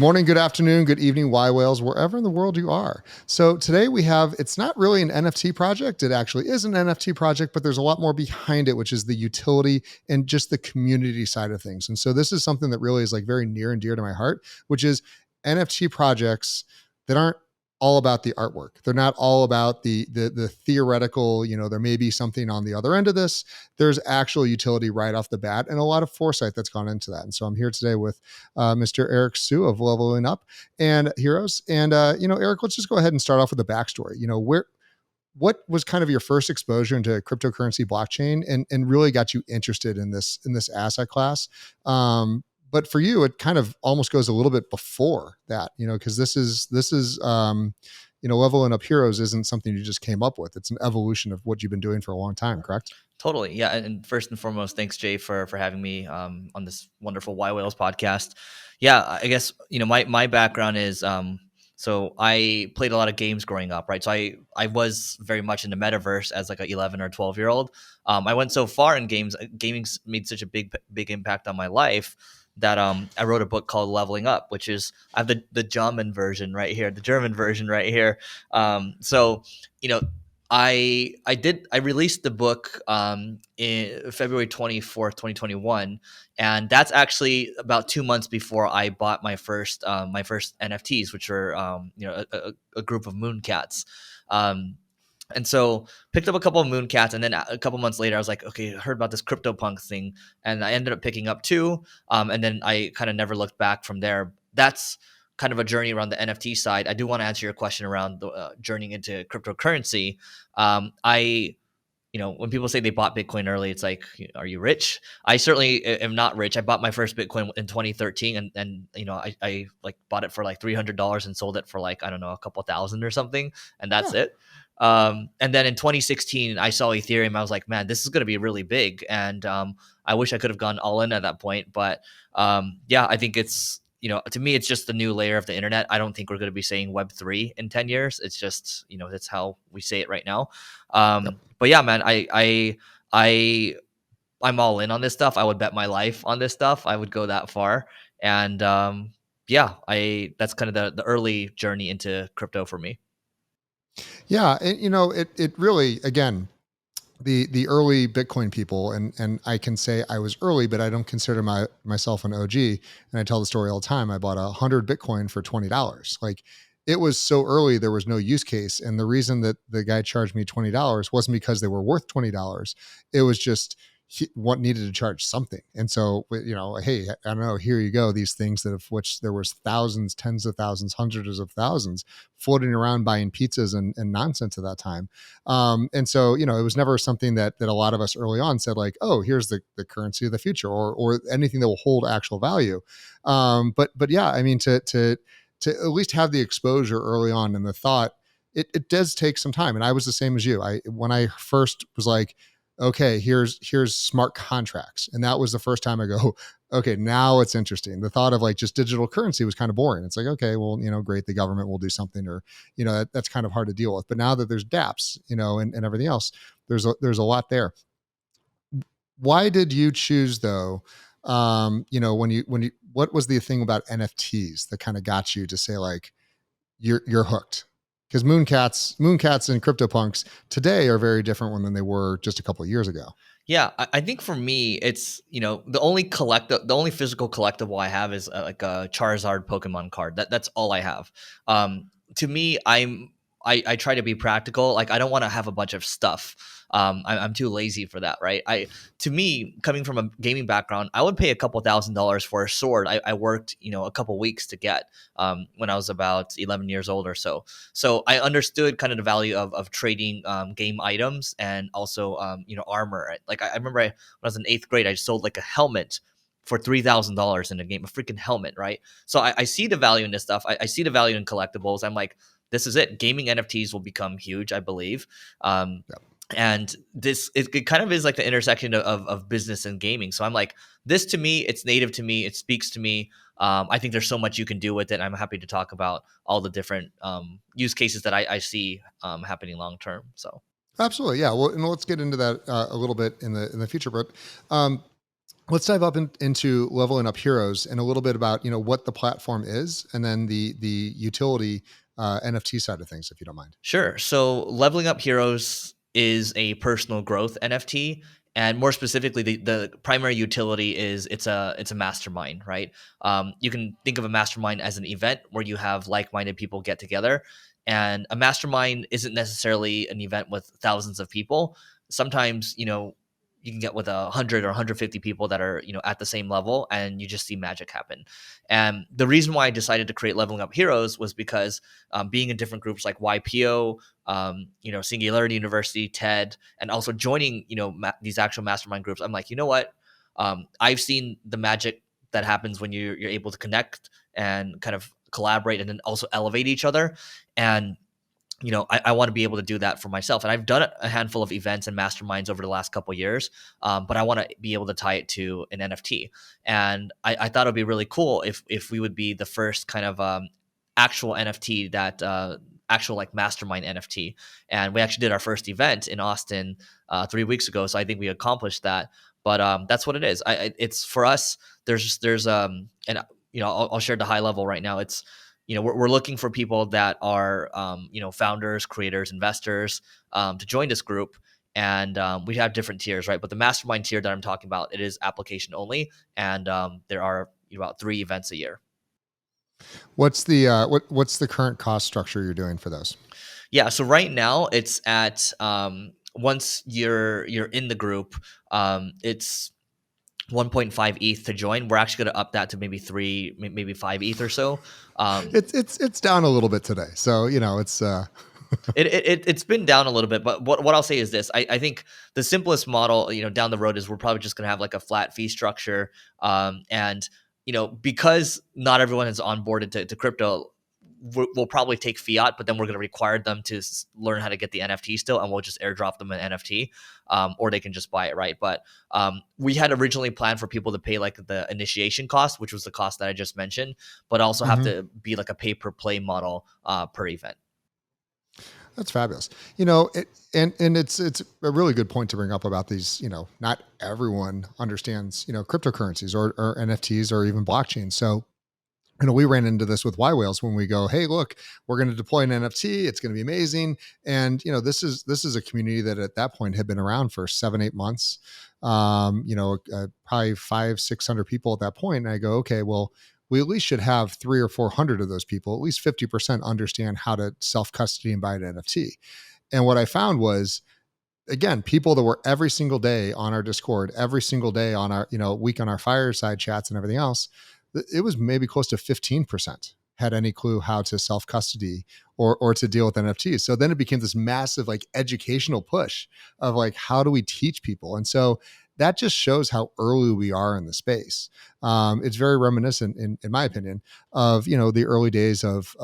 Good morning, good afternoon, good evening, Y Whales, wherever in the world you are. So today we have, it's not really an NFT project. It actually is an NFT project, but there's a lot more behind it, which is the utility and just the community side of things. And so this is something that really is like very near and dear to my heart, which is NFT projects that aren't all about the artwork. They're not all about the theoretical, there may be something on the other end of this. There's actual utility right off the bat and a lot of foresight that's gone into that. And so I'm here today with Mr. Eric Sue of Leveling Up and Heroes. And Eric, let's just go ahead and start off with the backstory. What was kind of your first exposure into cryptocurrency blockchain and really got you interested in this asset class? But for you, it kind of almost goes a little bit before that, because Leveling Up Heroes isn't something you just came up with. It's an evolution of what you've been doing for a long time, correct? Totally. Yeah. And first and foremost, thanks, Jay, for having me on this wonderful Y Whales podcast. Yeah, I guess, my background is so I played a lot of games growing up, right? So I was very much in the metaverse as like an 11 or 12-year-old. I went so far in games. Gaming's made such a big impact on my life that I wrote a book called Leveling Up, which is I have the German version right here, the German version right here. So you know I released the book in February 24th, 2021, and that's actually about 2 months before I bought my first NFTs, which were a group of Mooncats. And so picked up a couple of Mooncats, and then a couple months later I was like, okay, I heard about this CryptoPunk thing, and I ended up picking up two, and then I kind of never looked back from there. That's kind of a journey around the NFT side. I do want to answer your question around the journeying into cryptocurrency. I when people say they bought Bitcoin early, it's like, are you rich? I certainly am not rich. I bought my first Bitcoin in 2013, and I like bought it for like $300 and sold it for like, I don't know, a couple thousand or something, and that's Yeah. it. And then in 2016, I saw Ethereum. I was like, man, this is going to be really big, and I wish I could have gone all in at that point. But yeah, I think it's to me, it's just the new layer of the internet. I don't think we're going to be saying Web3 in 10 years. It's just that's how we say it right now. Yep. But yeah, man, I I'm all in on this stuff. I would bet my life on this stuff. I would go that far. And yeah, I that's kind of the early journey into crypto for me. Yeah. And it really, again, the early Bitcoin people, and I can say I was early, but I don't consider myself an OG. And I tell the story all the time. I bought 100 Bitcoin for $20. Like, it was so early, there was no use case. And the reason that the guy charged me $20 wasn't because they were worth $20. It was just what needed to charge something. And so, hey, I don't know, here you go. These things that of which there was thousands, tens of thousands, hundreds of thousands floating around buying pizzas and nonsense at that time. And so, it was never something that a lot of us early on said like, oh, here's the currency of the future, or anything that will hold actual value. But yeah, I mean, to at least have the exposure early on and the thought, it does take some time. And I was the same as you. When I first was like, okay, here's smart contracts, and that was the first time I go, okay, now it's interesting. The thought of like just digital currency was kind of boring. It's like, okay, well, great, the government will do something, or that's kind of hard to deal with. But now that there's dApps, and everything else, there's a lot there. Why did you choose though? When you what was the thing about NFTs that kind of got you to say like you're hooked? Because Mooncats and CryptoPunks today are very different than they were just a couple of years ago. Yeah, I think for me, it's the only physical collectible I have is like a Charizard Pokemon card. That's all I have. To me, I try to be practical. Like, I don't want to have a bunch of stuff. I'm too lazy for that, right? To me, coming from a gaming background, I would pay a couple $1,000s for a sword. I worked a couple weeks to get when I was about 11 years old or so. So I understood kind of the value of trading game items and also armor. Right? Like, I remember when I was in 8th grade, I sold like a helmet for $3,000 in a game, a freaking helmet, right? So I see the value in this stuff. I see the value in collectibles. I'm like, this is it. Gaming NFTs will become huge, I believe. Yep. And it kind of is like the intersection of business and gaming. So I'm like, this to me, it's native to me. It speaks to me. I think there's so much you can do with it. I'm happy to talk about all the different use cases that I see happening long term. So Absolutely, yeah. Well, and let's get into that a little bit in the future. But let's dive into Leveling Up Heroes and a little bit about what the platform is, and then the utility NFT side of things, if you don't mind. Sure. So Leveling Up Heroes is a personal growth NFT. And more specifically, the primary utility is it's a mastermind, right? You can think of a mastermind as an event where you have like-minded people get together. And a mastermind isn't necessarily an event with thousands of people. Sometimes, you can get with 100 or 150 people that are, at the same level, and you just see magic happen. And the reason why I decided to create Leveling Up Heroes was because being in different groups like YPO, Singularity University, TED, and also joining, these actual mastermind groups, I'm like, you know what? I've seen the magic that happens when you're able to connect and kind of collaborate and then also elevate each other. And I want to be able to do that for myself. And I've done a handful of events and masterminds over the last couple of years, but I want to be able to tie it to an NFT. And I thought it would be really cool if we would be the first kind of actual NFT that actual like mastermind NFT. And we actually did our first event in Austin 3 weeks ago. So I think we accomplished that. But that's what it is. It's for us. There's and I'll share the high level right now. It's we're looking for people that are founders, creators, investors to join this group. And we have different tiers, right? But the mastermind tier that I'm talking about, it is application only, and there are about 3 events a year. What's the what's the current cost structure you're doing for those? Yeah, so right now it's at once you're in the group, it's 1.5 ETH to join. We're actually going to up that to maybe 3, maybe 5 ETH or so. It's down a little bit today, so it's It's been down a little bit, but what I'll say is this: I think the simplest model, down the road is we're probably just going to have like a flat fee structure, and because not everyone is onboarded to crypto, we'll probably take fiat, but then we're going to require them to learn how to get the NFT still, and we'll just airdrop them an NFT, or they can just buy it, right? But we had originally planned for people to pay like the initiation cost, which was the cost that I just mentioned, but also have to be like a pay per play model per event. That's fabulous. And it's a really good point to bring up about these. Not everyone understands cryptocurrencies or NFTs or even blockchain. So we ran into this with Y Whales when we go, hey, look, we're going to deploy an NFT. It's going to be amazing. And this is a community that at that point had been around for 7-8 months. Probably 500-600 people at that point. And I go, okay, well, we at least should have 300 or 400 of those people. At least 50% understand how to self custody and buy an NFT. And what I found was, again, people that were every single day on our Discord, every single day on our week on our fireside chats and everything else, it was maybe close to 15% had any clue how to self custody or to deal with NFTs. So then it became this massive like educational push of like, how do we teach people? And so that just shows how early we are in the space. It's very reminiscent, in my opinion, of the early days of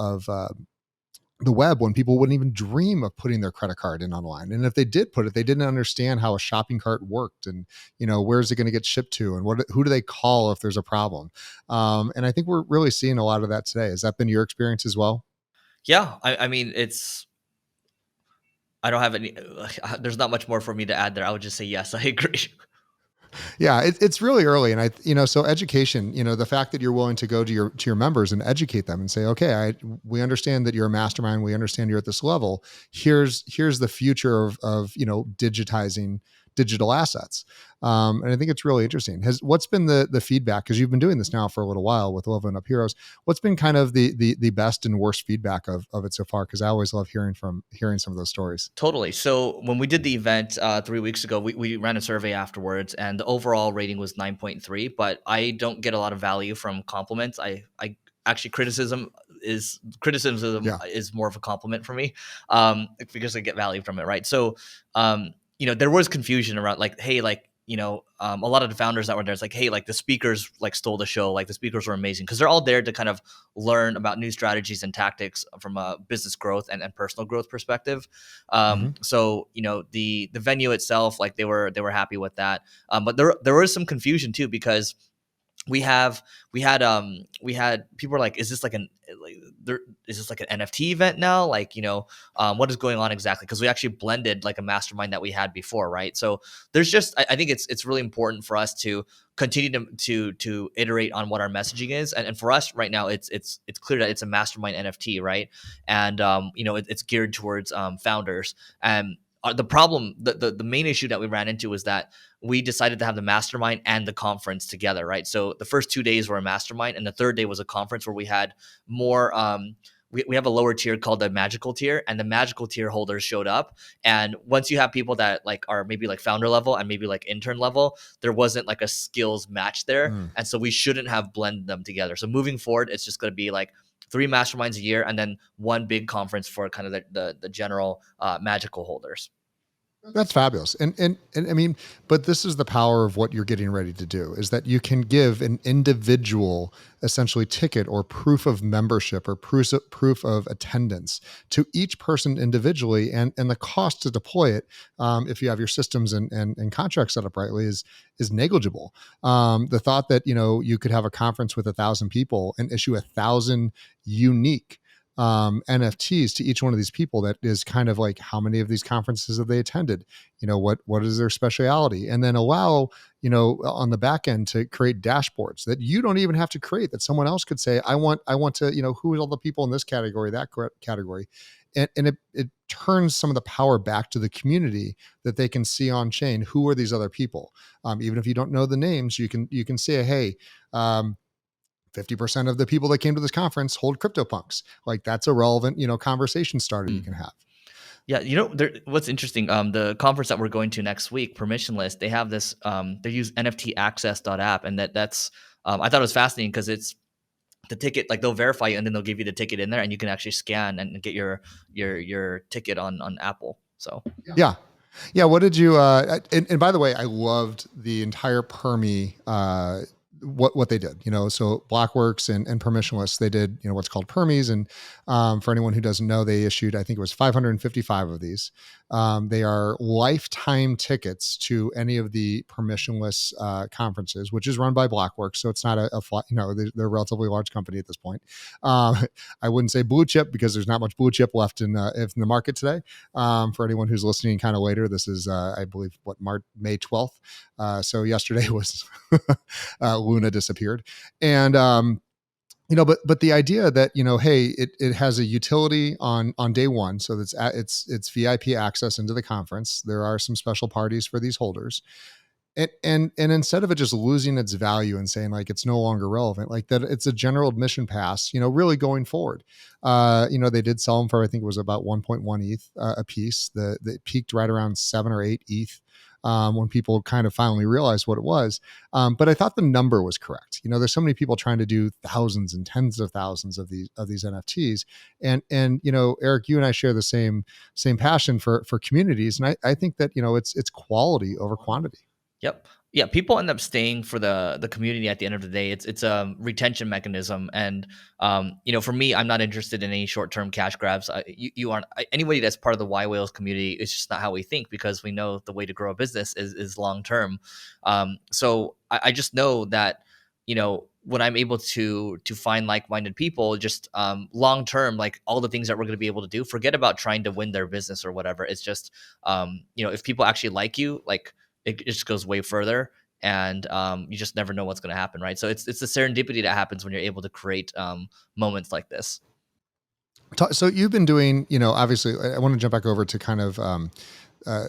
the web, when people wouldn't even dream of putting their credit card in online. And if they did put it, they didn't understand how a shopping cart worked, and where's it going to get shipped to, and who do they call if there's a problem. And I think we're really seeing a lot of that today. Has that been your experience as well? Yeah, I mean, I don't have any. There's not much more for me to add there. I would just say yes, I agree. Yeah, it's really early, and so education, the fact that you're willing to go to your members and educate them and say, okay, we understand that you're a mastermind, we understand you're at this level. Here's the future of digitizing digital assets, and I think it's really interesting. What's been the feedback, because you've been doing this now for a little while with Leveling Up Heroes? What's been kind of the best and worst feedback of it so far? Because I always love hearing some of those stories. Totally. So when we did the event 3 weeks ago, we ran a survey afterwards, and the overall rating was 9.3. But I don't get a lot of value from compliments. I actually criticism is Yeah. more of a compliment for me, because I get value from it, right? So there was confusion around like, hey, like a lot of the founders that were there, it's like, hey, like the speakers like stole the show, like the speakers were amazing, because they're all there to kind of learn about new strategies and tactics from a business growth and personal growth perspective. hmm So the venue itself, like they were happy with that, but there was some confusion too, because we had people were like, is this like an like there is this like an NFT event now, like, what is going on exactly, because we actually blended like a mastermind that we had before, right? So there's just I think it's really important for us to continue to iterate on what our messaging is, and for us right now it's clear that it's a mastermind NFT, right? And it's geared towards founders. And the problem, the main issue that we ran into was that we decided to have the mastermind and the conference together, right? So the first 2 days were a mastermind, and the third day was a conference where we had more. We have a lower tier called the magical tier, and the magical tier holders showed up. And once you have people that like are maybe like founder level and maybe like intern level, there wasn't like a skills match there, Mm. and so we shouldn't have blended them together. So moving forward, it's just going to be like 3 masterminds a year, and then one big conference for kind of the general magical holders. That's fabulous. And I mean, but this is the power of what you're getting ready to do, is that you can give an individual essentially ticket or proof of membership or proof of attendance to each person individually. And the cost to deploy it, if you have your systems and contracts set up rightly, is negligible. The thought that, you could have a conference with 1,000 people and issue 1,000 unique NFTs to each one of these people, that is kind of like, how many of these conferences have they attended? What is their speciality? And then allow, on the back end to create dashboards that you don't even have to create, that someone else could say, I want to, who are all the people in this category, that category. And it turns some of the power back to the community, that they can see on chain, who are these other people. Even if you don't know the names, you can say, hey, 50% of the people that came to this conference hold CryptoPunks. Like, that's a relevant, conversation starter you can have. Yeah, what's interesting, the conference that we're going to next week, Permissionless, they have this, they use NFTaccess.app, and that's, I thought it was fascinating because it's the ticket, like they'll verify you and then they'll give you the ticket in there, and you can actually scan and get your ticket on Apple. So Yeah. Yeah. What did you, and by the way, I loved the entire Permi, what they did, so Blockworks and Permissionless, they did, what's called Permies. And for anyone who doesn't know, they issued, I think it was 555 of these. They are lifetime tickets to any of the permissionless conferences, which is run by Blockworks. So it's not they're a relatively large company at this point. I wouldn't say blue chip, because there's not much blue chip left in the market today. For anyone who's listening kind of later, this is, I believe, May 12th. So yesterday was Luna disappeared. And, but the idea that, hey, it has a utility on day one, so that's it's VIP access into the conference. There are some special parties for these holders, and instead of it just losing its value and saying like it's no longer relevant, like that, it's a general admission pass, really going forward. They did sell them for, I think it was about 1.1 ETH a piece. The peaked right around 7 or 8 ETH. When people kind of finally realized what it was. But I thought the number was correct. There's so many people trying to do thousands and tens of thousands of these NFTs. And Eric, you and I share the same passion for communities. And I think that, it's quality over quantity. Yep. Yeah, people end up staying for the community at the end of the day. It's a retention mechanism, and for me, I'm not interested in any short term cash grabs. You aren't. Anybody that's part of the Y Whales community, it's just not how we think, because we know the way to grow a business is long term. So I just know that when I'm able to find like minded people, just long term, like all the things that we're going to be able to do. Forget about trying to win their business or whatever. It's just if people actually like you, like it just goes way further, and you just never know what's going to happen, right? So it's the serendipity that happens when you're able to create moments like this. So you've been doing, obviously, I want to jump back over to kind of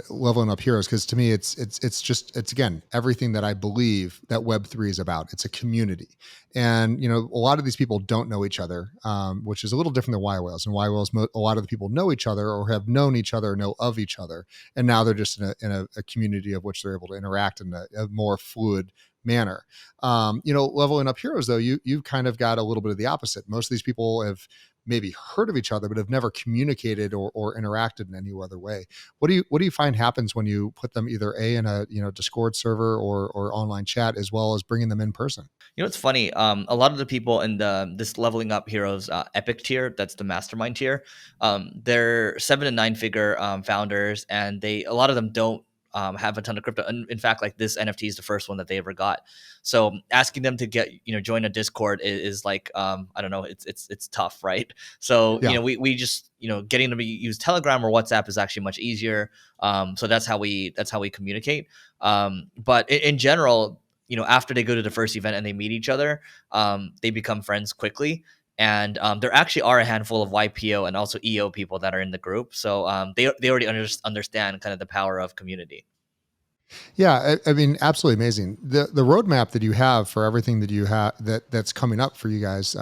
leveling up heroes, because to me it's again everything that I believe that Web3 is about. It's a community, and a lot of these people don't know each other, which is a little different than Y Whales. And Y Whales, a lot of the people know each other or have known each other, know of each other, and now they're just in a community of which they're able to interact in a more fluid manner. Leveling up heroes, though, you've kind of got a little bit of the opposite. Most of these people have maybe heard of each other, but have never communicated or interacted in any other way. What do you find happens when you put them either in a Discord server or online chat, as well as bringing them in person? It's funny. A lot of the people in this leveling up heroes epic tier, that's the mastermind tier, they're 7 to 9 figure founders, and a lot of them don't have a ton of crypto. And in fact, like this NFT is the first one that they ever got. So asking them to get join a Discord is like I don't know, it's tough, right? So Yeah. we just getting them to use Telegram or WhatsApp is actually much easier. So that's how we communicate. But in general, after they go to the first event and they meet each other, they become friends quickly. And there actually are a handful of YPO and also EO people that are in the group, so they already understand kind of the power of community. Yeah, I mean, absolutely amazing. The roadmap that you have for everything that you have that's coming up for you guys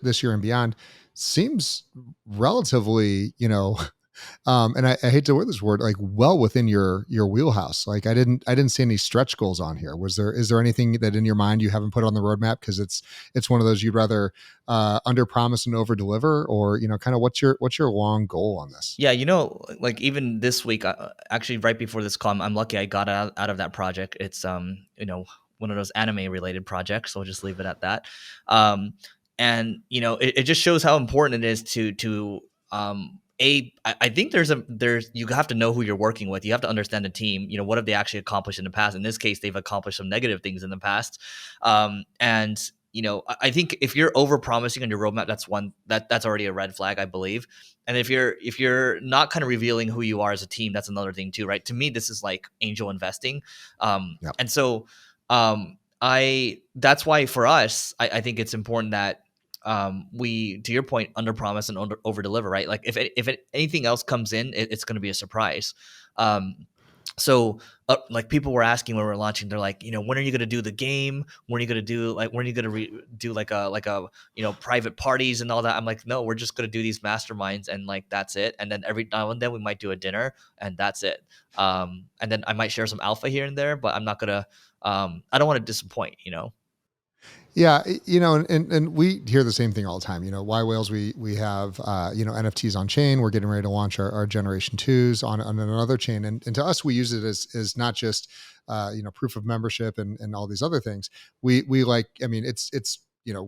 this year and beyond seems relatively, and I hate to word this word, like well within your wheelhouse. Like I didn't see any stretch goals on here. Is there anything that in your mind you haven't put on the roadmap because it's one of those you'd rather under promise and over deliver, or kind of what's your long goal on this? Yeah, like even this week, actually right before this call, I'm lucky I got out of that project. It's one of those anime related projects, so I'll just leave it at that. Um, and it just shows how important it is to I think there's you have to know who you're working with. You have to understand the team. What have they actually accomplished in the past? In this case, they've accomplished some negative things in the past, and I think if you're over promising on your roadmap, that's already a red flag, I believe. And if you're not kind of revealing who you are as a team, that's another thing too, right? To me, this is like angel investing. Yeah. And so I that's why for us, I think it's important that we, to your point, under promise and over deliver, right? Like if anything else comes in, it's going to be a surprise. So like people were asking when we were launching, they're like, when are you going to do the game? When are you going to do when are you going to do like a private parties and all that? I'm like, no, we're just going to do these masterminds and like that's it. And then every now and then we might do a dinner and that's it. And then I might share some alpha here and there, but I'm not gonna. I don't want to disappoint. Yeah, and we hear the same thing all the time. Why whales? We have NFTs on chain. We're getting ready to launch our generation twos on another chain, and to us, we use it as not just proof of membership and all these other things. We like. I mean, it's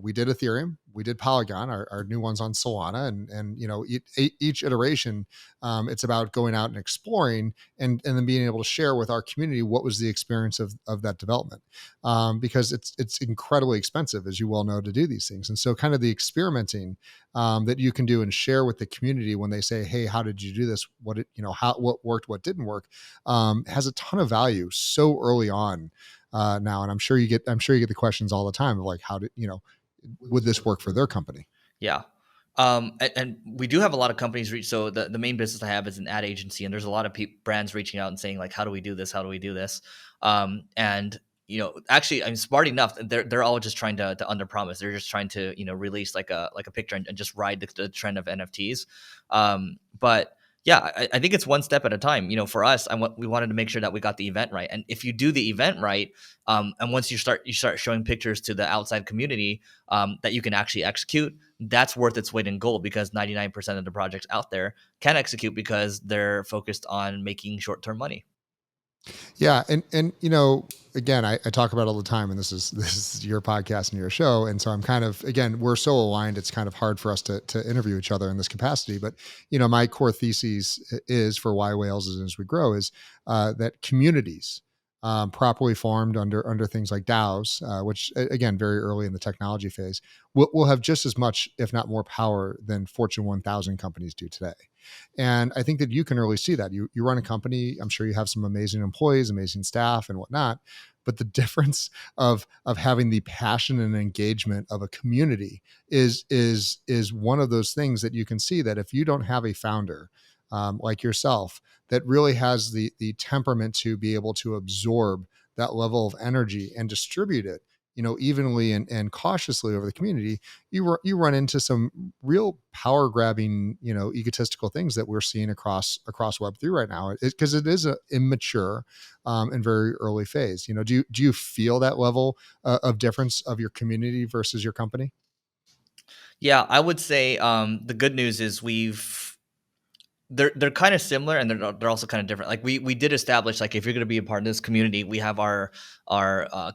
we did Ethereum, we did Polygon, our new ones on Solana, and each iteration, it's about going out and exploring and then being able to share with our community what was the experience of that development, because it's incredibly expensive, as you well know, to do these things. And so kind of the experimenting that you can do and share with the community when they say, hey, how did you do this, what worked, what didn't work, has a ton of value so early on now. And I'm sure you get the questions all the time of like, how did would this work for their company? Yeah. And we do have a lot of companies reach. So the main business I have is an ad agency, and there's a lot of brands reaching out and saying like, how do we do this? How do we do this? And actually, I'm smart enough. They're all just trying to under promise. They're just trying to release like a picture and just ride the trend of NFTs. But yeah, I think it's one step at a time. For us, we wanted to make sure that we got the event right. And if you do the event right, and once you start showing pictures to the outside community that you can actually execute, that's worth its weight in gold, because 99% of the projects out there can execute because they're focused on making short-term money. Yeah, and again, I talk about it all the time, and this is your podcast and your show, and so I'm kind of, again, we're so aligned. It's kind of hard for us to interview each other in this capacity, but my core thesis is for why whales as we grow is that communities, properly formed under things like DAOs, which again, very early in the technology phase, will have just as much, if not more, power than Fortune 1000 companies do today. And I think that you can really see that. You run a company. I'm sure you have some amazing employees, amazing staff, and whatnot. But the difference of having the passion and engagement of a community is one of those things that you can see that if you don't have a founder like yourself that really has the temperament to be able to absorb that level of energy and distribute it evenly and cautiously over the community, you run into some real power grabbing egotistical things that we're seeing across Web3 right now, because it is a immature and very early phase. Do you feel that level of difference of your community versus your company? Yeah, I would say the good news is they're kind of similar, and they're also kind of different. Like we did establish, like, if you're going to be a part of this community, we have our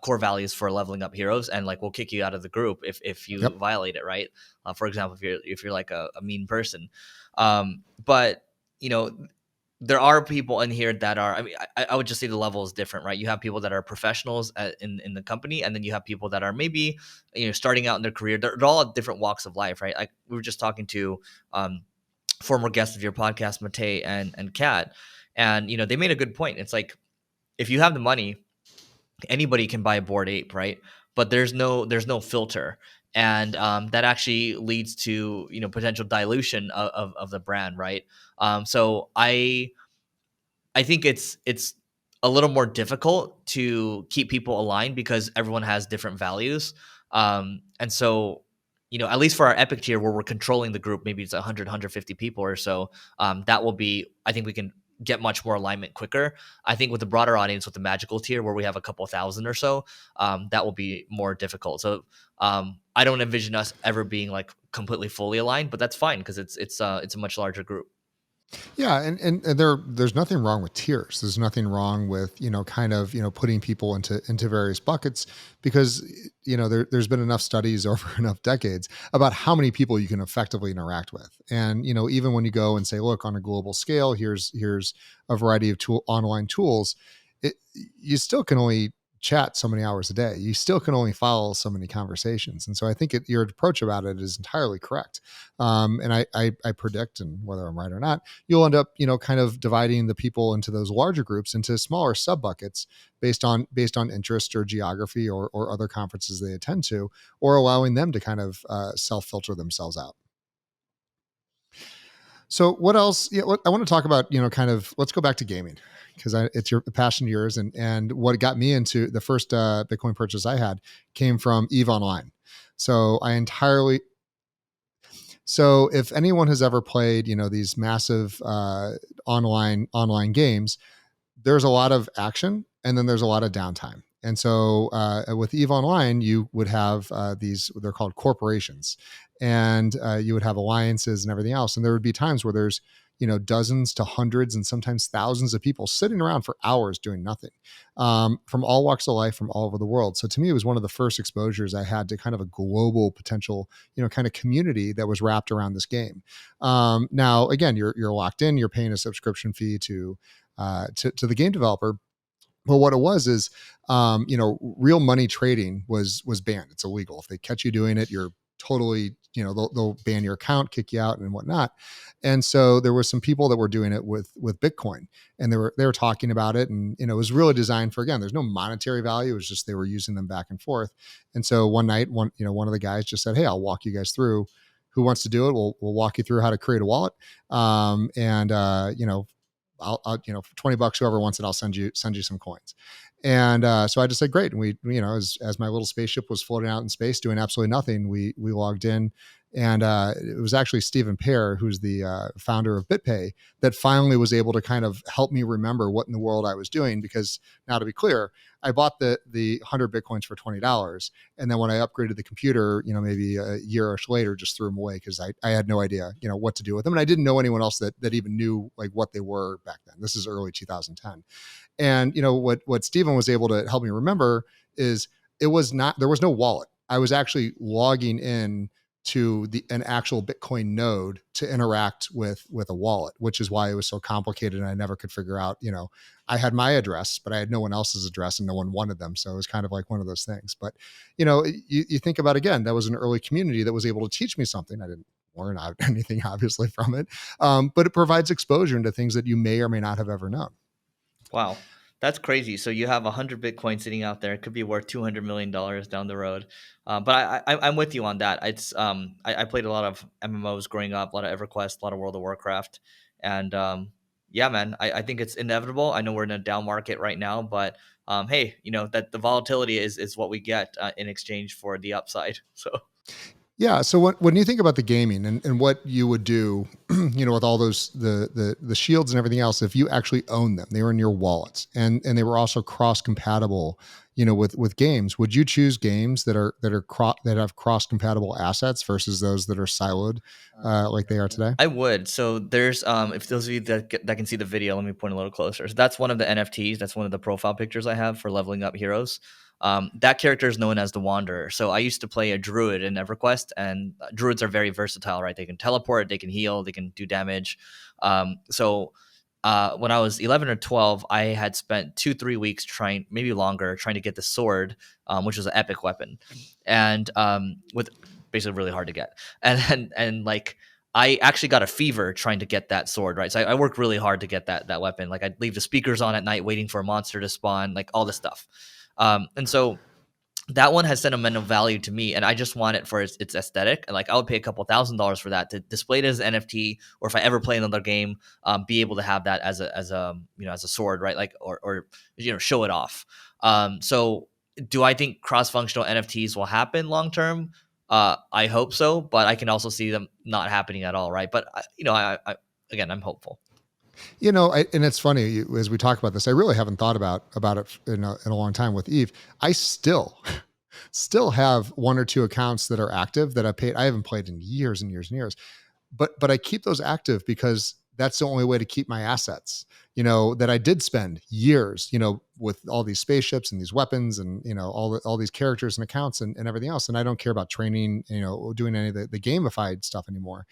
core values for leveling up heroes, and like we'll kick you out of the group if you Yep. violate it, right? For example, if you're like a mean person, but you know there are people in here that are, I mean, I would just say the level is different, right? You have people that are professionals in the company, and then you have people that are maybe, starting out in their career. They're all at different walks of life, right? Like we were just talking to um, former guests of your podcast, Matei and Kat, and they made a good point. It's like, if you have the money, anybody can buy a Bored Ape, right? But there's no filter, and that actually leads to potential dilution of the brand, right? So I think it's a little more difficult to keep people aligned because everyone has different values. And so, at least for our Epic tier where we're controlling the group, maybe it's 100, 150 people or so, that will be, I think we can get much more alignment quicker. I think with the broader audience, with the magical tier where we have a couple thousand or so, that will be more difficult. So I don't envision us ever being like completely fully aligned, but that's fine because it's a much larger group. Yeah, and there's nothing wrong with tiers. There's nothing wrong with kind of putting people into various buckets, because there's been enough studies over enough decades about how many people you can effectively interact with. And even when you go and say, look, on a global scale, here's a variety of online tools, you still can only chat so many hours a day. You still can only follow so many conversations. And so I think your approach about it is entirely correct. And I predict, and whether I'm right or not, you'll end up, kind of dividing the people into those larger groups into smaller sub buckets based on interest or geography or other conferences they attend to, or allowing them to kind of self filter themselves out. So what else? Yeah, I want to talk about, kind of, let's go back to gaming, because it's your passion of yours, and what got me into the first Bitcoin purchase I had came from Eve Online. So I entirely So if anyone has ever played, these massive online games, there's a lot of action and then there's a lot of downtime. And so with Eve Online, you would have these, they're called corporations, and you would have alliances and everything else. And there would be times where there's, dozens to hundreds and sometimes thousands of people sitting around for hours doing nothing, from all walks of life, from all over the world. So to me, it was one of the first exposures I had to kind of a global potential, kind of community that was wrapped around this game. Now, again, you're locked in, you're paying a subscription fee to the game developer. Well, what it was is, real money trading was banned. It's illegal. If they catch you doing it, you're totally, they'll ban your account, kick you out, and whatnot. And so there was some people that were doing it with Bitcoin, and they were talking about it, and it was really designed for, again, there's no monetary value. It was just they were using them back and forth. And so one night, one of the guys just said, "Hey, I'll walk you guys through. Who wants to do it? We'll walk you through how to create a wallet." And I'll for $20, whoever wants it, I'll send you some coins. And so I just said, great. And we, as my little spaceship was floating out in space doing absolutely nothing, we logged in. And it was actually Stephen Pear, who's the founder of BitPay, that finally was able to kind of help me remember what in the world I was doing. Because now, to be clear, I bought the 100 Bitcoins for $20. And then when I upgraded the computer, maybe a year or so later, just threw them away because I had no idea, what to do with them. And I didn't know anyone else that even knew like what they were back then. This is early 2010. And what Stephen was able to help me remember is there was no wallet. I was actually logging in to an actual Bitcoin node to interact with a wallet, which is why it was so complicated. And I never could figure out, I had my address, but I had no one else's address and no one wanted them. So it was kind of like one of those things. But, you think about, again, that was an early community that was able to teach me something. I didn't learn anything obviously from it. But it provides exposure into things that you may or may not have ever known. Wow, that's crazy. So you have 100 Bitcoin sitting out there. It could be worth $200 million down the road. But I'm with you on that. I played a lot of MMOs growing up, a lot of EverQuest, a lot of World of Warcraft, and yeah, man, I think it's inevitable. I know we're in a down market right now, but hey, that the volatility is what we get in exchange for the upside. So. Yeah. So when you think about the gaming and what you would do, with all those the shields and everything else, if you actually own them, they were in your wallets, and they were also cross compatible, with games. Would you choose games that have cross compatible assets versus those that are siloed, like they are today? I would. So there's if those of you that can see the video, let me point a little closer. So that's one of the NFTs. That's one of the profile pictures I have for leveling up heroes. That character is known as the Wanderer. So I used to play a druid in EverQuest, and druids are very versatile, right? They can teleport, they can heal, they can do damage. So when I was 11 or 12, I had spent 2, 3 weeks trying, maybe longer, trying to get the sword, which was an epic weapon, and with basically really hard to get. And like I actually got a fever trying to get that sword, right? So I worked really hard to get that weapon. Like I'd leave the speakers on at night, waiting for a monster to spawn, like all this stuff. And so that one has sentimental value to me, and I just want it for its aesthetic. And like I would pay a couple $1,000s for that to display it as an NFT, or if I ever play another game, be able to have that as a as a sword, right? Like or show it off. So do I think cross functional NFTs will happen long term? I hope so, but I can also see them not happening at all, right? But I again, I'm hopeful. And it's funny as we talk about this, I really haven't thought about it in a long time with Eve. I still have one or two accounts that are active that I haven't played in years and years and years, but I keep those active because that's the only way to keep my assets, that I did spend years, with all these spaceships and these weapons and, all these characters and accounts and everything else. And I don't care about training, doing any of the gamified stuff anymore,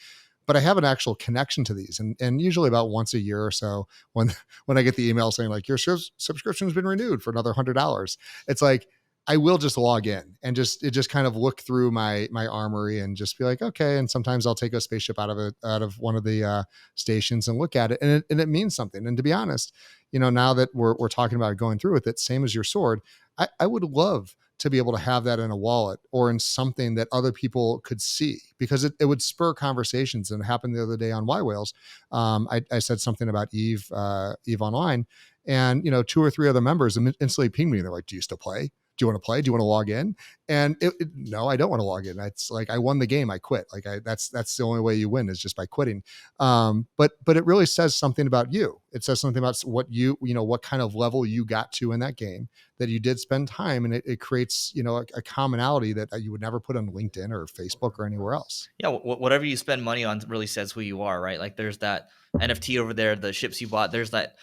but I have an actual connection to these. And usually about once a year or so, when when I get the email saying like your subscription has been renewed for another $100, it's like I will just log in and just kind of look through my armory and just be like, okay. And sometimes I'll take a spaceship out of one of the stations and look at it, and it means something. And to be honest, now that we're talking about going through with it, same as your sword, I would love to be able to have that in a wallet or in something that other people could see, because it would spur conversations. And it happened the other day on Y Whales. I said something about Eve Online, and two or three other members instantly pinged me. They're like, "Do you still play? Do you want to play? Do you want to log in?" And no, I don't want to log in. It's like I won the game, I quit. Like that's the only way you win is just by quitting. But it really says something about you. It says something about what what kind of level you got to in that game, that you did spend time, and it creates a commonality that you would never put on LinkedIn or Facebook or anywhere else. Yeah, whatever you spend money on really says who you are, right? Like there's that NFT over there, the ships you bought. There's that,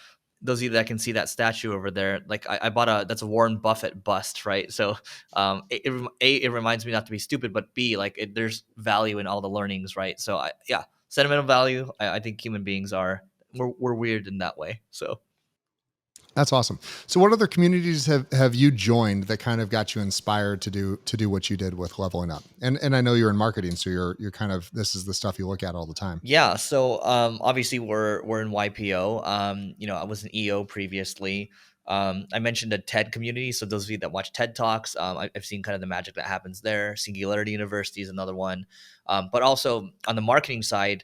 those of you that can see that statue over there. Like I bought that's a Warren Buffett bust, right? So it reminds me not to be stupid, but B, like there's value in all the learnings, right? So yeah, sentimental value. I think human beings we're weird in that way. So That's awesome. So what other communities have you joined that kind of got you inspired to do what you did with leveling up? And I know you're in marketing, so you're kind of, this is the stuff you look at all the time. yeah, so obviously we're in YPO. I was an EO previously. I mentioned a TED community, so those of you that watch TED Talks, I've seen kind of the magic that happens there. Singularity University is another one, but also on the marketing side,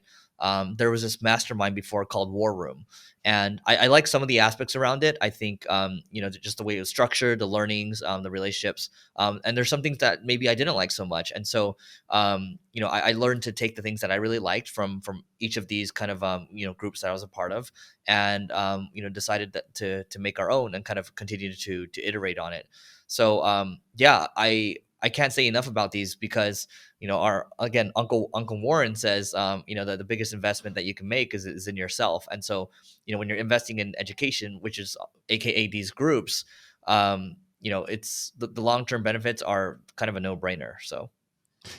there was this mastermind before called War Room, and I like some of the aspects around it. I think just the way it was structured, the learnings, the relationships, and there's some things that maybe I didn't like so much, and so I learned to take the things that I really liked from each of these kind of groups that I was a part of, and decided to make our own and kind of continue to iterate on it. So yeah, I can't say enough about these because our, again, Uncle Warren says that the biggest investment that you can make is in yourself. And so when you're investing in education, which is AKA these groups, it's the long-term benefits are kind of a no-brainer. So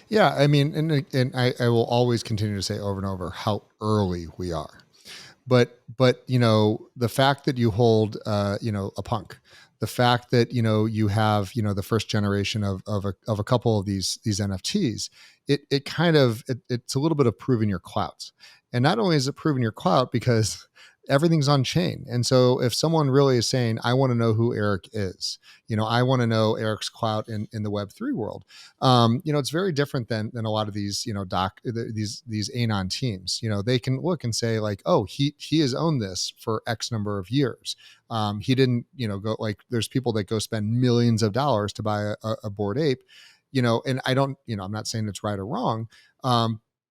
Yeah, I mean, and I will always continue to say over and over how early we are. But the fact that you hold a punk, the fact that you have the first generation of a couple of these NFTs, it kind of it's a little bit of proving your clout. And not only is it proving your clout because everything's on chain. And so if someone really is saying, I want to know who Eric is, I want to know Eric's clout in the Web3 world, it's very different than a lot of these, these Anon teams. They can look and say like, oh, he has owned this for X number of years. He didn't, go, like, there's people that go spend millions of dollars to buy a Bored Ape, and I don't, I'm not saying it's right or wrong.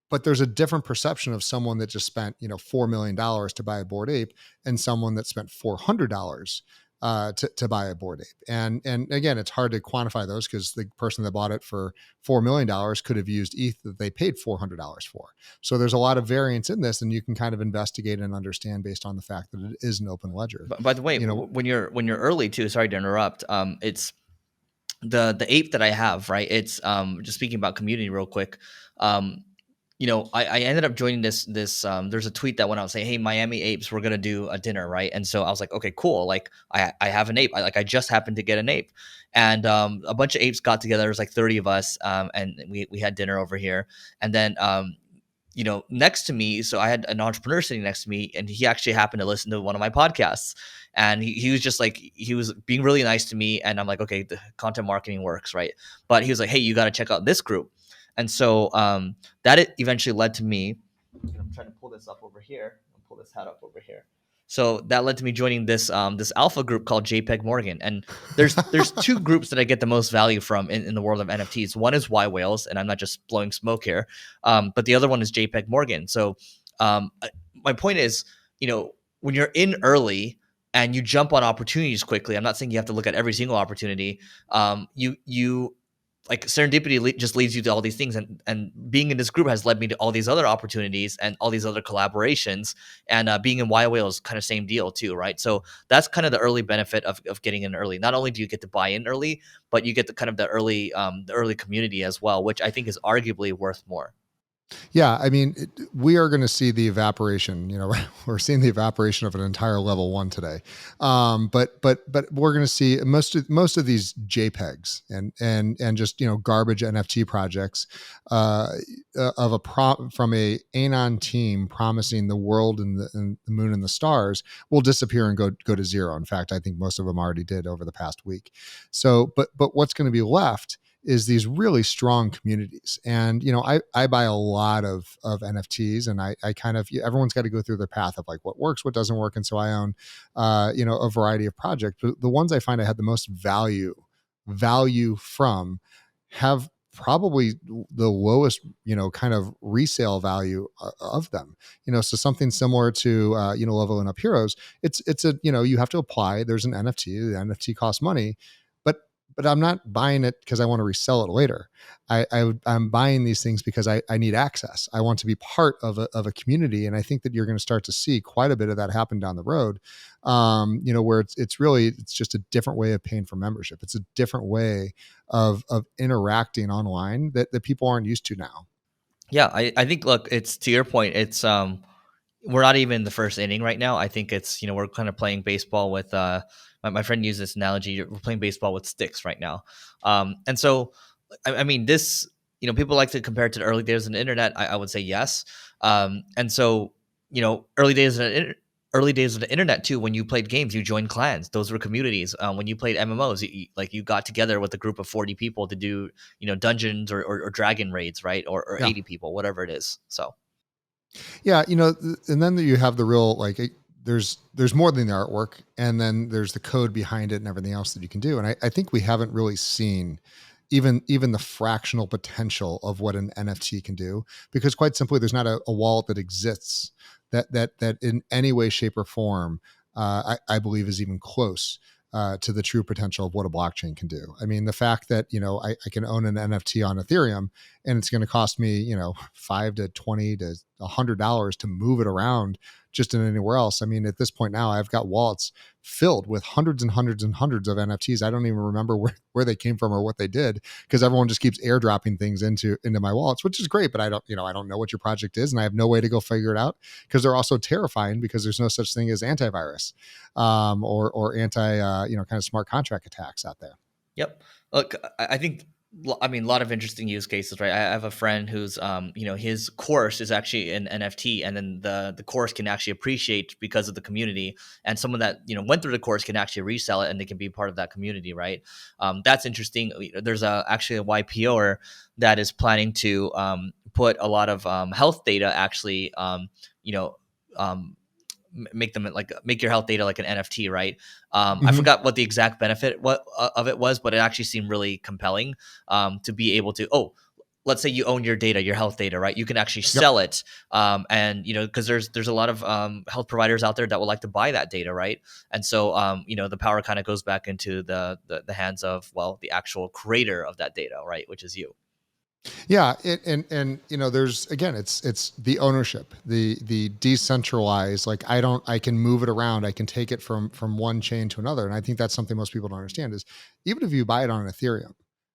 But there's a different perception of someone that just spent, $4 million to buy a Bored Ape and someone that spent $400 to buy a Bored Ape. And again, it's hard to quantify those because the person that bought it for $4 million could have used ETH that they paid $400 for. So there's a lot of variance in this, and you can kind of investigate and understand based on the fact that it is an open ledger. By the way, when you're early too, sorry to interrupt, it's the ape that I have, right? It's just speaking about community real quick. I ended up joining this there's a tweet that went out saying, "Hey, Miami Apes, we're gonna do a dinner, right?" And so I was like, "Okay, cool." Like I have an ape. I just happened to get an ape, and a bunch of apes got together. There was like 30 of us, and we had dinner over here, and then next to me, so I had an entrepreneur sitting next to me, and he actually happened to listen to one of my podcasts. And he was just like, he was being really nice to me. And I'm like, okay, the content marketing works, right? But he was like, hey, you got to check out this group. And so that it eventually led to me. I'm trying to pull this up over here. I'll pull this hat up over here. So that led to me joining this alpha group called JPEG Morgan. And there's two groups that I get the most value from in the world of NFTs. One is Y Whales, and I'm not just blowing smoke here, but the other one is JPEG Morgan. So my point is, when you're in early and you jump on opportunities quickly, I'm not saying you have to look at every single opportunity. You like serendipity just leads you to all these things, and being in this group has led me to all these other opportunities and all these other collaborations, and being in Y Whale is kind of same deal too, right? So that's kind of the early benefit of getting in early. Not only do you get to buy in early, but you get the kind of the early community as well, which I think is arguably worth more. Yeah, I mean, we are going to see the evaporation. We're seeing the evaporation of an entire level one today. But we're going to see most of these JPEGs and just garbage NFT projects of from a Anon team promising the world and the moon and the stars will disappear and go to zero. In fact, I think most of them already did over the past week. So, but what's going to be left is these really strong communities. And, I buy a lot of NFTs, and I kind of, everyone's got to go through their path of like what works, what doesn't work. And so I own, a variety of projects, but the ones I find I had the most value from have probably the lowest, kind of resale value of them. So something similar to, Leveling Up Heroes, it's a, you have to apply, there's an NFT, the NFT costs money, but I'm not buying it because I want to resell it later. I'm buying these things because I need access. I want to be part of a community. And I think that you're going to start to see quite a bit of that happen down the road, where it's just a different way of paying for membership. It's a different way of interacting online that people aren't used to now. Yeah, I think, look, it's to your point, it's we're not even in the first inning right now. I think it's, we're kind of playing baseball with my friend used this analogy, we're playing baseball with sticks right now. And so I mean, this, people like to compare it to the early days of the internet. I would say yes. And so, early days of the internet too, when you played games, you joined clans. Those were communities. When you played MMOs, you got together with a group of 40 people to do, dungeons or dragon raids, right? Or Yeah. 80 people, whatever it is. So Yeah, and then you have the real like there's more than the artwork, and then there's the code behind it and everything else that you can do. And I think we haven't really seen even the fractional potential of what an NFT can do, because quite simply, there's not a wallet that exists that in any way, shape, or form, I believe is even close to the true potential of what a blockchain can do. I mean, the fact that I can own an NFT on Ethereum, and it's going to cost me $5 to $20 to $100 to move it around just in anywhere else. I mean, at this point now, I've got wallets filled with hundreds and hundreds and hundreds of NFTs. I don't even remember where they came from or what they did, because everyone just keeps airdropping things into my wallets, which is great. But I don't know what your project is, and I have no way to go figure it out, because they're also terrifying, because there's no such thing as antivirus or anti kind of smart contract attacks out there. yep. Look, I think, I mean, a lot of interesting use cases, right? I have a friend who's, his course is actually an NFT, and then the course can actually appreciate because of the community. And someone that went through the course can actually resell it, and they can be part of that community, right? That's interesting. There's actually a YPOer that is planning to put a lot of health data actually, um, make your health data like an NFT, right? I Mm-hmm. forgot what the exact benefit of it was, but it actually seemed really compelling to be able to. Oh, let's say you own your data, your health data, right? You can actually Yep. sell it, and because there's a lot of health providers out there that would like to buy that data, right? And so the power kind of goes back into the hands of, well, the actual creator of that data, right, which is you. Yeah, and there's, again, it's the ownership, the decentralized. Like I can move it around, I can take it from one chain to another, and I think that's something most people don't understand is even if you buy it on Ethereum,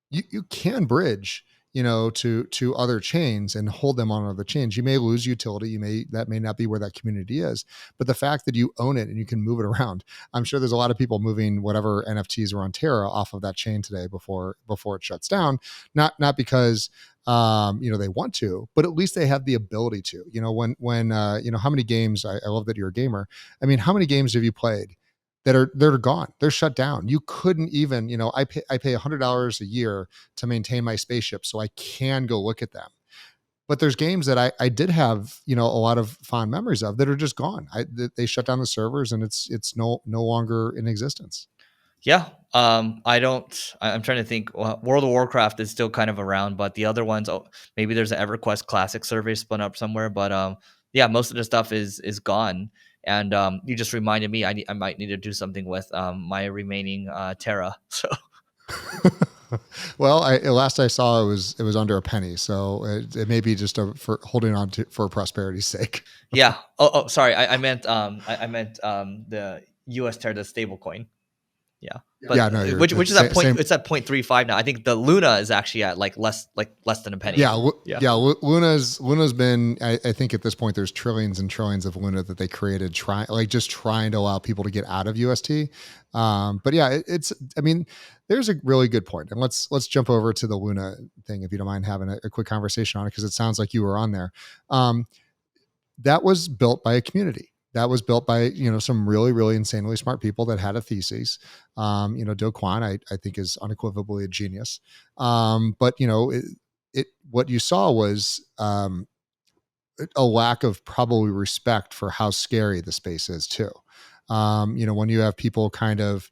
you can bridge to other chains and hold them on other chains. You may lose utility. That may not be where that community is, but the fact that you own it and you can move it around, I'm sure there's a lot of people moving whatever NFTs are on Terra off of that chain today before it shuts down. Not because they want to, but at least they have the ability to. When how many games? I love that you're a gamer. I mean, how many games have you played they're gone? They're shut down. You couldn't even, I pay $100 a year to maintain my spaceship so I can go look at them. But there's games that I did have, a lot of fond memories of that are just gone. They shut down the servers and it's no longer in existence. Yeah. I'm trying to think. World of Warcraft is still kind of around, but the other ones, maybe there's an EverQuest Classic survey spun up somewhere. But yeah, most of the stuff is gone. And you just reminded me, I might need to do something with my remaining Terra. So Well, last I saw it was under a penny, so it may be just for holding on to for prosperity's sake. yeah. Sorry. I meant the US Terra, the stable coin. Yeah. But Yeah, no, you're which is at same. it's at 0.35 now. I think the Luna is actually at less than a penny. Yeah, Yeah. yeah. Luna's been. I think at this point there's trillions and trillions of Luna that they created, just trying to allow people to get out of UST. But yeah, it's. I mean, there's a really good point, and let's jump over to the Luna thing if you don't mind having a quick conversation on it, because it sounds like you were on there. That was built by a community. That was built by some really really insanely smart people that had a thesis. Do Kwon I think is unequivocally a genius. But what you saw was a lack of probably respect for how scary the space is too. When you have people kind of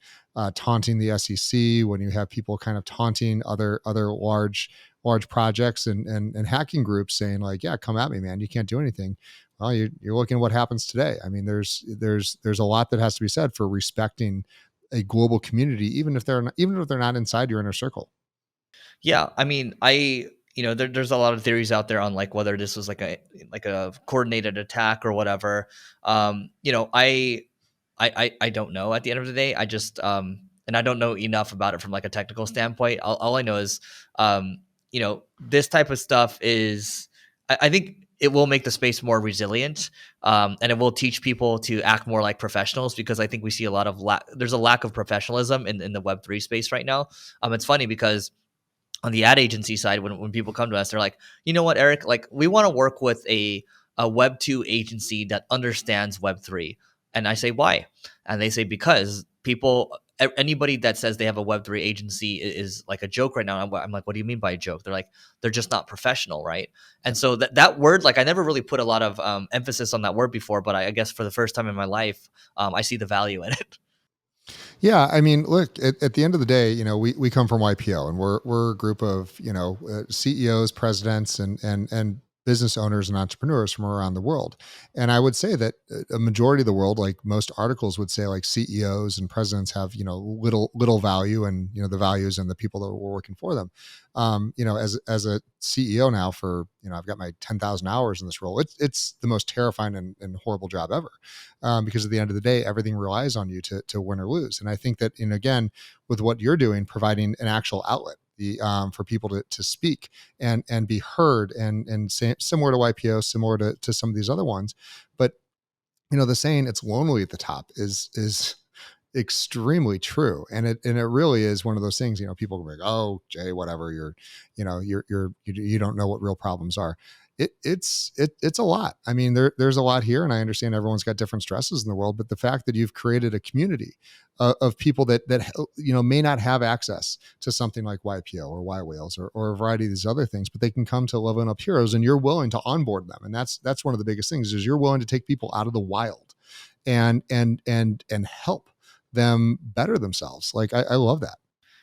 taunting the SEC, when you have people kind of taunting other large projects and hacking groups saying like, yeah, come at me, man, you can't do anything. Well, you're looking at what happens today. I mean, there's a lot that has to be said for respecting a global community, even if they're not inside your inner circle. Yeah, I mean, there's a lot of theories out there on like whether this was like a coordinated attack or whatever. I don't know. At the end of the day, I just and I don't know enough about it from like a technical standpoint. All I know is, this type of stuff is. I think it will make the space more resilient, and it will teach people to act more like professionals, because I think we see a lot of there's a lack of professionalism in the Web3 space right now. It's funny because on the ad agency side, when people come to us, they're like, you know what, Eric, like we want to work with a Web 2 agency that understands Web 3. And I say, why? And they say, because anybody that says they have a Web 3 agency is like a joke right now. I'm like, what do you mean by a joke? They're like, they're just not professional, right? And so that word, like I never really put a lot of emphasis on that word before, but I guess for the first time in my life, I see the value in it. Yeah, I mean, look, at the end of the day, we come from YPO, and we're a group of CEOs, presidents, and business owners and entrepreneurs from around the world. And I would say that a majority of the world, like most articles would say, like CEOs and presidents have little value, and the values and the people that were working for them. As a CEO now for I've got my 10,000 hours in this role. It's the most terrifying and horrible job ever, because at the end of the day, everything relies on you to win or lose. And I think that, again, with what you're doing, providing an actual outlet for people to speak and be heard, and similar to YPO, similar to some of these other ones. But the saying "it's lonely at the top" is extremely true, and it really is one of those things. People go like, "Oh, Jay, whatever, you don't know what real problems are." It's a lot. I mean, there's a lot here, and I understand everyone's got different stresses in the world, but the fact that you've created a community of people that may not have access to something like YPO or Y Whales or a variety of these other things, but they can come to Leveling Up Heroes, and you're willing to onboard them, and that's one of the biggest things, is you're willing to take people out of the wild and help them better themselves. Like I love that.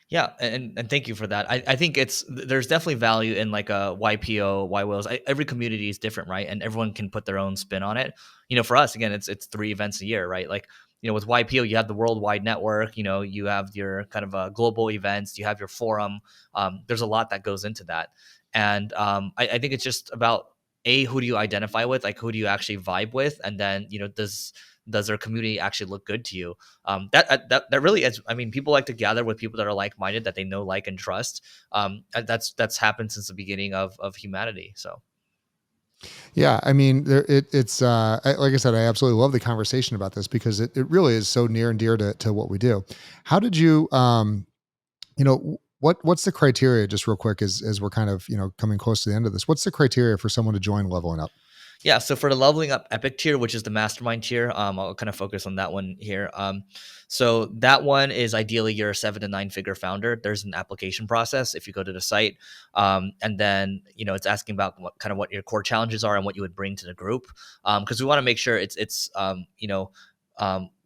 Yeah, and thank you for that. I think there's definitely value in like a YPO, Y Whales. Every community is different, right? And everyone can put their own spin on it. For us, again, it's 3 events a year, right? Like, with YPO, you have the worldwide network. You have your kind of global events. You have your forum. There's a lot that goes into that, and I think it's just about, who do you identify with? Like, who do you actually vibe with? And then, does does their community actually look good to you? That really is. I mean, people like to gather with people that are like-minded, that they know, like, and trust. That's happened since the beginning of humanity. So Yeah, I mean, like I said, I absolutely love the conversation about this because it really is so near and dear to what we do. How did you, what's the criteria, just real quick, as we're kind of, coming close to the end of this? What's the criteria for someone to join Leveling Up? yeah, so for the leveling up epic tier, which is the mastermind tier, I'll kind of focus on that one here. So that one is ideally you're a 7 to 9 figure founder. There's an application process if you go to the site, and then it's asking about what your core challenges are and what you would bring to the group, because we want to make sure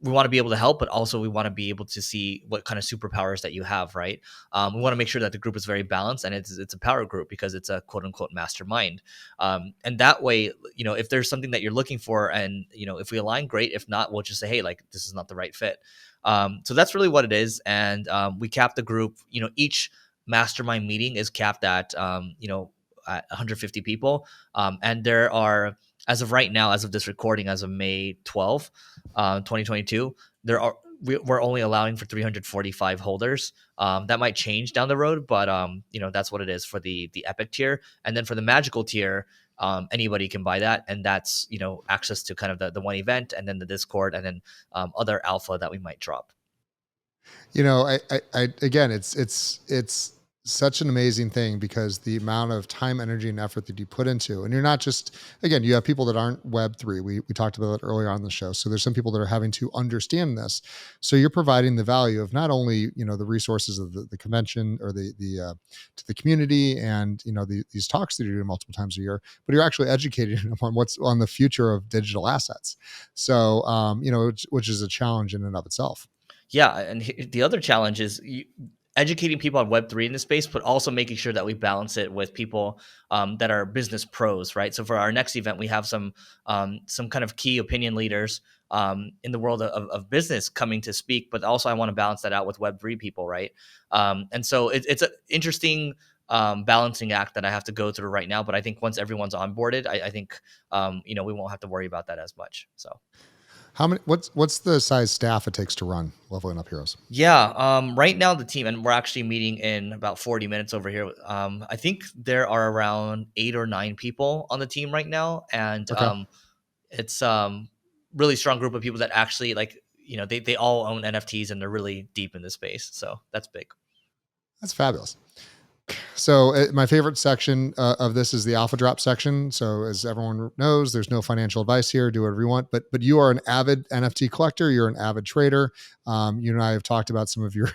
we want to be able to help, but also we want to be able to see what kind of superpowers that you have, right? We want to make sure that the group is very balanced and it's a power group because it's a quote unquote mastermind. And that way, if there's something that you're looking for, and if we align, great. If not, we'll just say, hey, like, this is not the right fit. So that's really what it is. And we cap the group. Each mastermind meeting is capped at at 150 people, and there are, as of right now, as of this recording, as of May 12th, 2022, we're only allowing for 345 holders. That might change down the road, but that's what it is for the epic tier. And then for the magical tier, anybody can buy that, and that's access to kind of the one event, and then the Discord, and then other alpha that we might drop. Again, it's such an amazing thing because the amount of time, energy, and effort that you put into, and you're not just, again, you have people that aren't Web3. We talked about that earlier on the show. So there's some people that are having to understand this. So you're providing the value of not only, the resources of the convention or to the community, and, these talks that you're doing multiple times a year, but you're actually educating them on what's on the future of digital assets. So, which is a challenge in and of itself. Yeah, and the other challenge is educating people on Web3 in this space, but also making sure that we balance it with people that are business pros, right? So for our next event, we have some kind of key opinion leaders in the world of business coming to speak, but also I want to balance that out with Web3 people, right? And so it's an interesting balancing act that I have to go through right now. But I think once everyone's onboarded, I think we won't have to worry about that as much. So. How many? What's the size staff it takes to run Leveling Up Heroes? Yeah, right now the team, and we're actually meeting in about 40 minutes over here. I think there are around 8 or 9 people on the team right now, and Okay, it's really strong group of people that actually, like, they all own NFTs and they're really deep in the space. So that's big. that's fabulous. So my favorite section of this is the alpha drop section. So as everyone knows, there's no financial advice here. Do whatever you want. But you are an avid NFT collector. You're an avid trader. You and I have talked about some of your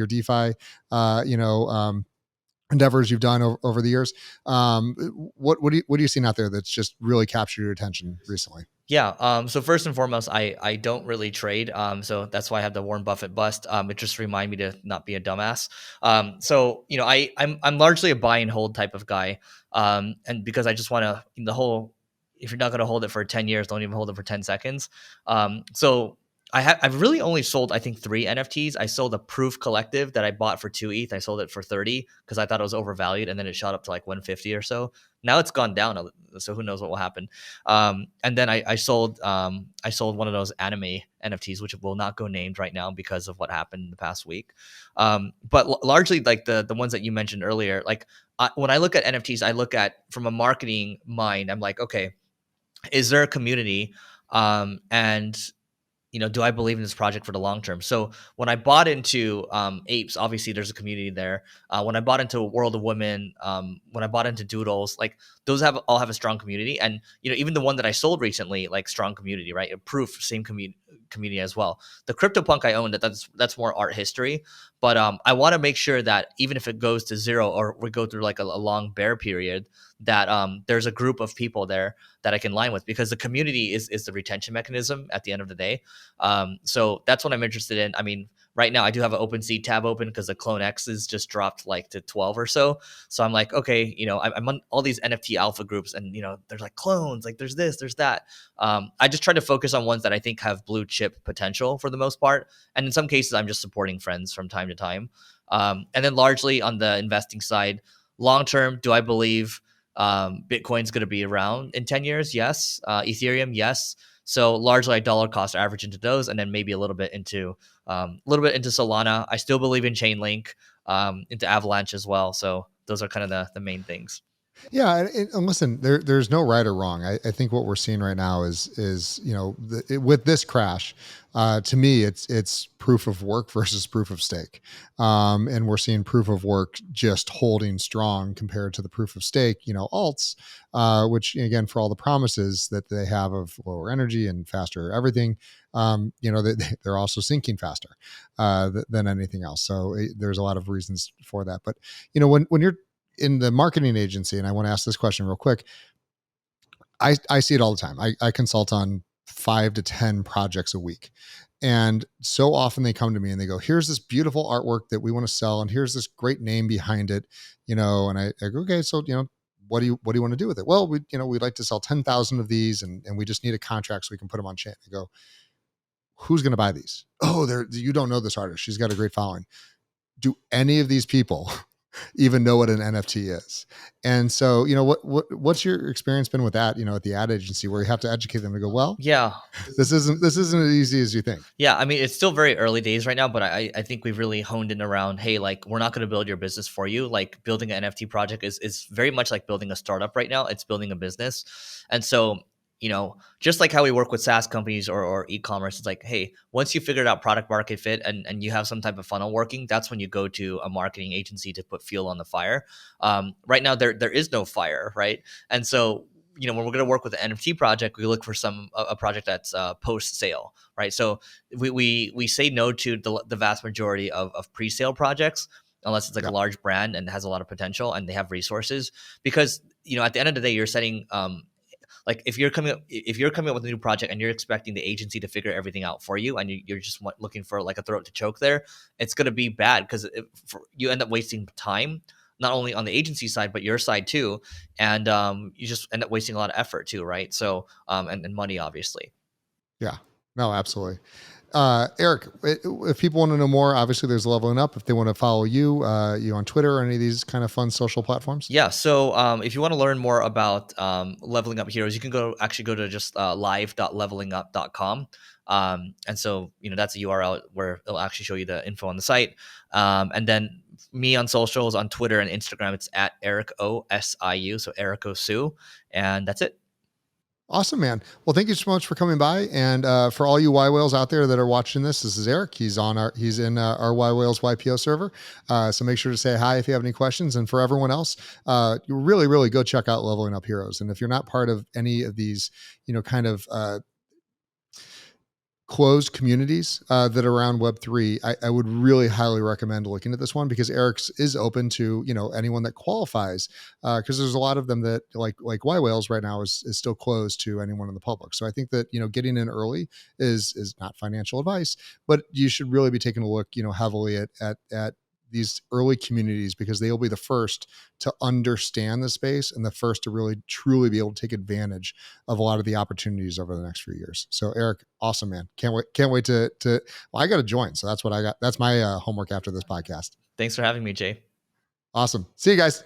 DeFi, endeavors you've done over the years. What are you seeing out there that's just really captured your attention recently? Yeah. So first and foremost, I don't really trade. So that's why I have the Warren Buffett bust. It just remind me to not be a dumbass. So I'm largely a buy and hold type of guy. And because I just want to, if you're not going to hold it for 10 years, don't even hold it for 10 seconds. So I've really only sold, I think, 3 NFTs. I sold a Proof Collective that I bought for 2 ETH. I sold it for 30 because I thought it was overvalued, and then it shot up to like 150 or so. Now it's gone down, so who knows what will happen. And then I sold one of those anime NFTs, which will not go named right now because of what happened in the past week. But largely, like the ones that you mentioned earlier, like when I look at NFTs, I look at from a marketing mind. I'm like, okay, is there a community? And do I believe in this project for the long term? So when I bought into Apes, obviously there's a community there. When I bought into World of Women, when I bought into Doodles, like those all have a strong community, and even the one that I sold recently, like strong community, right? Proof, same community as well. The CryptoPunk I own, that's more art history, but I want to make sure that even if it goes to zero or we go through like a long bear period, that there's a group of people there that I can line with, because the community is the retention mechanism at the end of the day. So that's what I'm interested in. I mean, right now I do have an OpenSea tab open because the Clone X is just dropped like to 12 or so. So I'm like, okay, I'm on all these NFT alpha groups, and there's like clones, like there's this, there's that. I just try to focus on ones that I think have blue chip potential for the most part, and in some cases I'm just supporting friends from time to time. And then largely on the investing side, long term, do I believe Bitcoin's going to be around in 10 years? Yes. Ethereum, yes. So largely I dollar cost average into those, and then maybe a little bit into Solana. I still believe in Chainlink, into Avalanche as well. So those are kind of the main things. Yeah, and listen, there's no right or wrong. I think what we're seeing right now is with this crash, to me, it's proof of work versus proof of stake, and we're seeing proof of work just holding strong compared to the proof of stake, alts, which again, for all the promises that they have of lower energy and faster everything, they're also sinking faster than anything else. So there's a lot of reasons for that, but when you're in the marketing agency, and I want to ask this question real quick. I see it all the time. I consult on 5 to 10 projects a week. And so often they come to me and they go, here's this beautiful artwork that we want to sell. And here's this great name behind it, and I go, okay, so, what do you want to do with it? Well, we'd like to sell 10,000 of these and we just need a contract so we can put them on chain. I go, who's going to buy these? Oh, you don't know this artist. She's got a great following. Do any of these people even know what an NFT is? And so, what's your experience been with that, at the ad agency, where you have to educate them to go, well, Yeah. this isn't as easy as you think. Yeah, I mean, it's still very early days right now, but I think we've really honed in around, hey, like, we're not going to build your business for you. Like, building an NFT project is very much like building a startup right now. It's building a business. And so, just like how we work with SaaS companies or e-commerce, it's like, hey, once you figured out product market fit and you have some type of funnel working, that's when you go to a marketing agency to put fuel on the fire. Right now, there is no fire, right? And so, when we're going to work with an NFT project, we look for a project that's post sale, right? So we say no to the vast majority of pre-sale projects, unless it's like a large brand and has a lot of potential and they have resources. Because at the end of the day, you're setting like if you're coming up with a new project and you're expecting the agency to figure everything out for you, and you're just looking for like a throat to choke there, it's going to be bad because you end up wasting time, not only on the agency side but your side too, and you just end up wasting a lot of effort too, right? So and money, obviously. Yeah, no, absolutely. Eric, if people want to know more, obviously there's Leveling Up. If they want to follow you, you on Twitter or any of these kind of fun social platforms. Yeah. So if you want to learn more about leveling up heroes, you can go to just live.levelingup.com. And so, that's a URL where it'll actually show you the info on the site. And then me on socials, on Twitter and Instagram, it's at Eric OSIU. So Eric Osu. And that's it. Awesome, man. Well, thank you so much for coming by. And for all you Y Whales out there that are watching this is Eric. He's in our Y Whales YPO server. So make sure to say hi if you have any questions. And for everyone else, you really, really go check out Leveling Up Heroes. And if you're not part of any of these, kind of closed communities that are around Web3, I would really highly recommend looking at this one, because Eric's is open to anyone that qualifies, because there's a lot of them that like Y Whales right now is still closed to anyone in the public. So I think that getting in early is not financial advice, but you should really be taking a look heavily at these early communities, because they'll be the first to understand the space and the first to really truly be able to take advantage of a lot of the opportunities over the next few years. So Eric, awesome, man. Can't wait to well, I got to join. So that's what I got. That's my homework after this podcast. Thanks for having me, Jay. Awesome. See you guys.